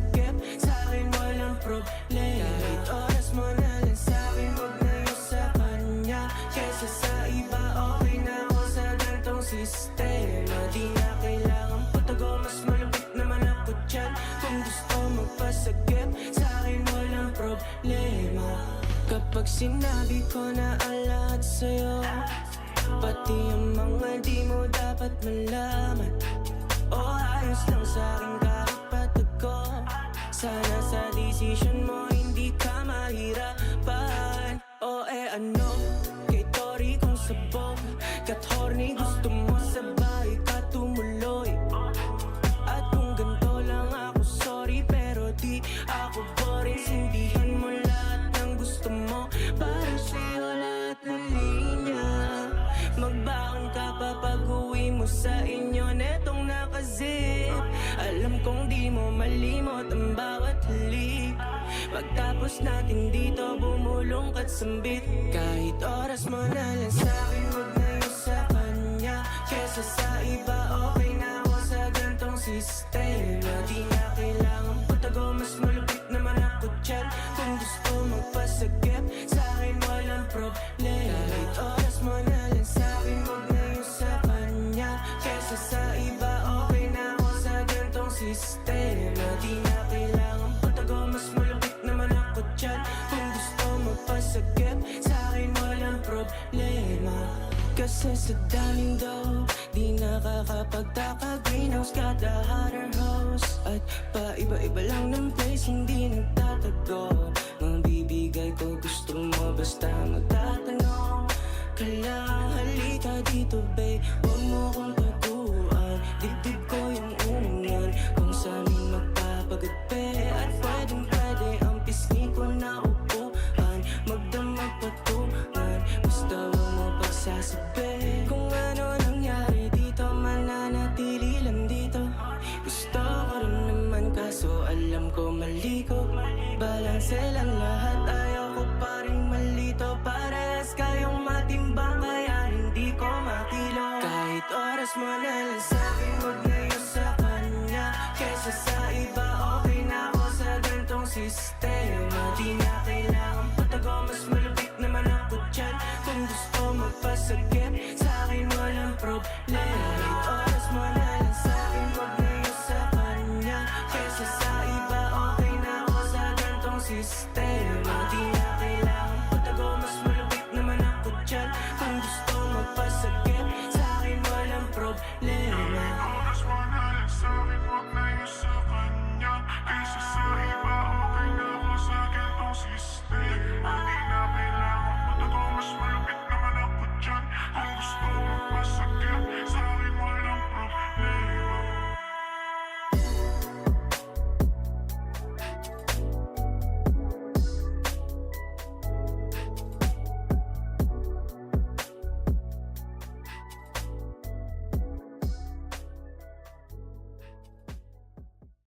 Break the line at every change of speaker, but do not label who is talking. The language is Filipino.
magpasagip, sa'kin walang problema. Kahit oras mo na lang sa'kin, huwag na yung sa kanya. Kesa sa iba, okay na ako sa gantong sistema. Di na kailangan patago, mas malupit naman ako dyan. Kung gusto magpasagip, sa'kin walang problema. Kapag sinabi ko na ang lahat sa'yo, pati ang mga di mo dapat malaman, o ayos lang sa'king kakapatag ko. Sana sa desisyon mo hindi ka mahirapan. O ano, kay Tori kong sabog, kat horny gusto mo sabay ka tumuloy. At kung ganito lang ako, sorry, pero di ako boring. Sindihan mo lahat ng gusto mo, para sa'yo lahat ng linya. Magbaon ka pa pag-uwi mo sa inyo netong nakazip. Alam kong di mo malimot ang bawat halik. Pagtapos natin dito, bumulong ka't sambit. Kahit oras mo na lang sa'kin, huwag na yung sa kanya. Kesa sa iba, okay na ako sa gantong sistema. Di na kailangan patago, mas malupit naman ako dyan. Kung gusto magpasagip, sa'kin walang problema. Kahit oras mo na lang sa'kin, huwag na yung sa kanya. Kesa sa iba, okay na ako sa gantong sistema. Di na kailangan patago, mas malupit naman ako dyan. Kung gusto magpasagip, sa'kin walang problema. Kasi sa daming daw, di nakakapagtaka. Greenhouse got the hotter house. At paiba-iba lang ng place, hindi nagtatago. Mabibigay ko gusto mo basta magtatanong. Kailangan halika dito babe, huwag mo kong taguan. Dibdib ko yung unyan, kung sa'min magpapagatpe. At pwedeng-pwede ang pisngi ko na upuan. Magdamag patungan, basta huwag mo pagsasabi. Kung ano nangyari dito, mananatili lang dito. Gusto ko rin naman kaso alam ko mali ko. Balanse lang lahat, ayaw ko pa rin malito. Parehas kayong matimbang kaya hindi ko makilo. Kahit oras mo na lang sa'kin, huwag na yung sa kanya. Kesa sa iba, okay na ako sa gantong sistema. Di na kailangan patago, mas malupit naman ako dyan. Kung gusto magpasagip, sa'kin walang problema. Kahit oras mo na lang sa'kin, huwag na yung sa kanya. Kesa sa iba, okay na ako sa gantong sistema.